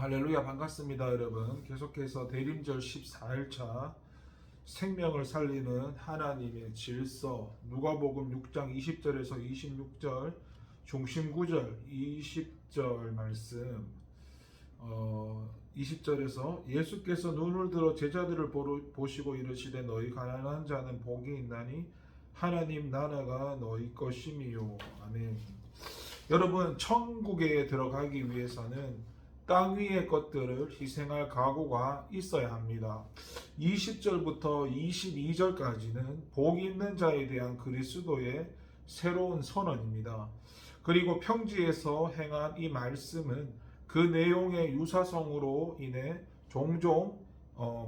할렐루야 반갑습니다 여러분. 계속해서 대림절 14일차 생명을 살리는 하나님의 질서 누가복음 6장 20절에서 26절 중심 구절 20절 말씀 20절에서 예수께서 눈을 들어 제자들을 보시고 이르시되 너희 가난한 자는 복이 있나니 하나님 나라가 너희 것임이요. 아멘. 여러분, 천국에 들어가기 위해서는 땅 위의 것들을 희생할 각오가 있어야 합니다. 20절부터 22절까지는 복 있는 자에 대한 그리스도의 새로운 선언입니다. 그리고 평지에서 행한 이 말씀은 그 내용의 유사성으로 인해 종종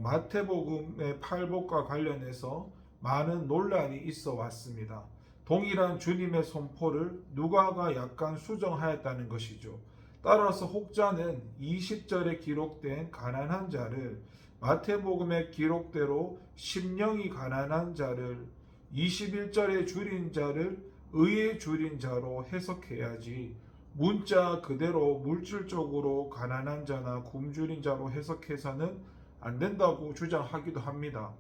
마태복음의 팔복과 관련해서 많은 논란이 있어 왔습니다. 동일한 주님의 선포를 누가가 약간 수정하였다는 것이죠. 따라서 혹자는 20절에 기록된 가난한 자를 마태복음의 기록대로 심령이 가난한 자를 21절에 줄인 자를 의에 줄인 자로 해석해야지 문자 그대로 물질적으로 가난한 자나 굶주린 자로 해석해서는 안 된다고 주장하기도 합니다.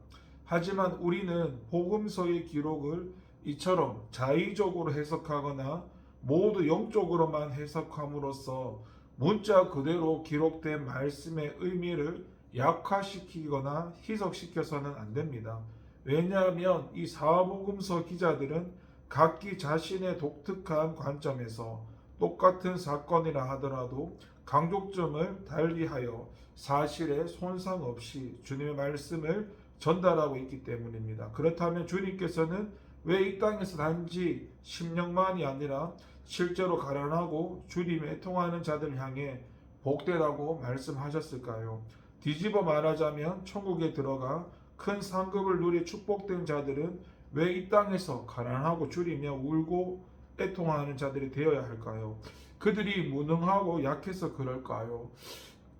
하지만 우리는 복음서의 기록을 이처럼 자의적으로 해석하거나 모두 영적으로만 해석함으로써 문자 그대로 기록된 말씀의 의미를 약화시키거나 희석시켜서는 안 됩니다. 왜냐하면 이 사복음서 기자들은 각기 자신의 독특한 관점에서 똑같은 사건이라 하더라도 강조점을 달리하여 사실에 손상 없이 주님의 말씀을 전달하고 있기 때문입니다. 그렇다면 주님께서는 왜 이 땅에서 단지 심령만이 아니라 실제로 가난하고 주님의 애통하는 자들 향해 복되다고 말씀하셨을까요? 뒤집어 말하자면 천국에 들어가 큰 상급을 누리 축복된 자들은 왜 이 땅에서 가난하고 줄이며 울고 애통하는 자들이 되어야 할까요? 그들이 무능하고 약해서 그럴까요?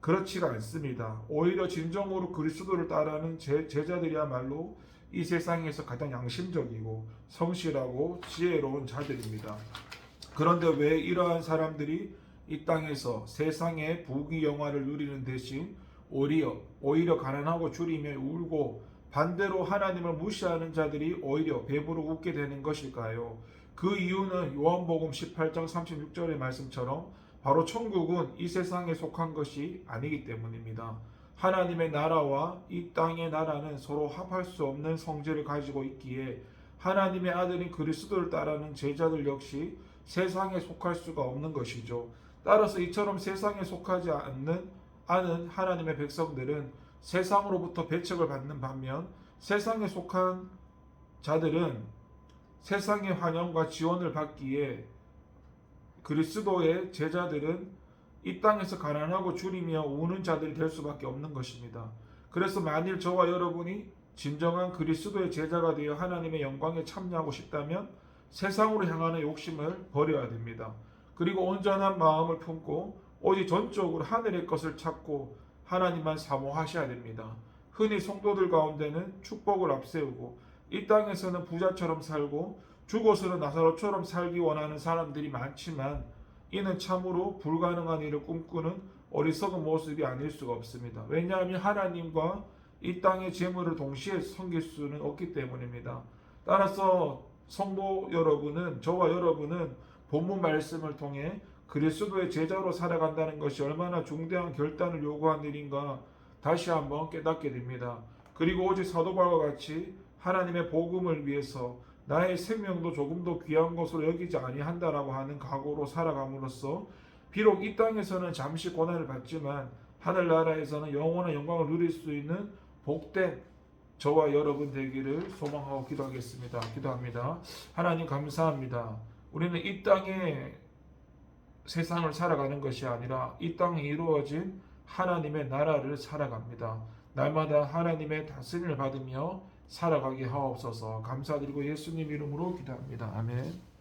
그렇지가 않습니다. 오히려 진정으로 그리스도를 따르는 제자들이야말로 이 세상에서 가장 양심적이고 성실하고 지혜로운 자들입니다. 그런데 왜 이러한 사람들이 이 땅에서 세상의 부귀영화를 누리는 대신 오히려 가난하고 줄이며 울고 반대로 하나님을 무시하는 자들이 오히려 배부르고 웃게 되는 것일까요? 그 이유는 요한복음 18장 36절의 말씀처럼 바로 천국은 이 세상에 속한 것이 아니기 때문입니다. 하나님의 나라와 이 땅의 나라는 서로 합할 수 없는 성질을 가지고 있기에 하나님의 아들인 그리스도를 따르는 제자들 역시 세상에 속할 수가 없는 것이죠. 따라서 이처럼 세상에 속하지 않는 하나님의 백성들은 세상으로부터 배척을 받는 반면 세상에 속한 자들은 세상의 환영과 지원을 받기에 그리스도의 제자들은 이 땅에서 가난하고 줄이며 우는 자들이 될 수밖에 없는 것입니다. 그래서 만일 저와 여러분이 진정한 그리스도의 제자가 되어 하나님의 영광에 참여하고 싶다면 세상으로 향하는 욕심을 버려야 됩니다. 그리고 온전한 마음을 품고 오직 전적으로 하늘의 것을 찾고 하나님만 사모하셔야 됩니다. 흔히 성도들 가운데는 축복을 앞세우고 이 땅에서는 부자처럼 살고 죽어서는 나사로처럼 살기 원하는 사람들이 많지만 이는 참으로 불가능한 일을 꿈꾸는 어리석은 모습이 아닐 수가 없습니다. 왜냐하면 하나님과 이 땅의 재물을 동시에 섬길 수는 없기 때문입니다. 따라서 성도 여러분은, 저와 여러분은 본문 말씀을 통해 그리스도의 제자로 살아간다는 것이 얼마나 중대한 결단을 요구한 일인가 다시 한번 깨닫게 됩니다. 그리고 오직 사도 바울과 같이 하나님의 복음을 위해서 나의 생명도 조금도 귀한 것으로 여기지 아니한다라고 하는 각오로 살아감으로써 비록 이 땅에서는 잠시 고난을 받지만 하늘나라에서는 영원한 영광을 누릴 수 있는 복된 저와 여러분 되기를 소망하고 기도하겠습니다. 기도합니다. 하나님 감사합니다. 우리는 이 땅에 세상을 살아가는 것이 아니라 이 땅에 이루어진 하나님의 나라를 살아갑니다. 날마다 하나님의 다스림을 받으며 살아가게 하옵소서. 감사드리고 예수님 이름으로 기도합니다. 아멘.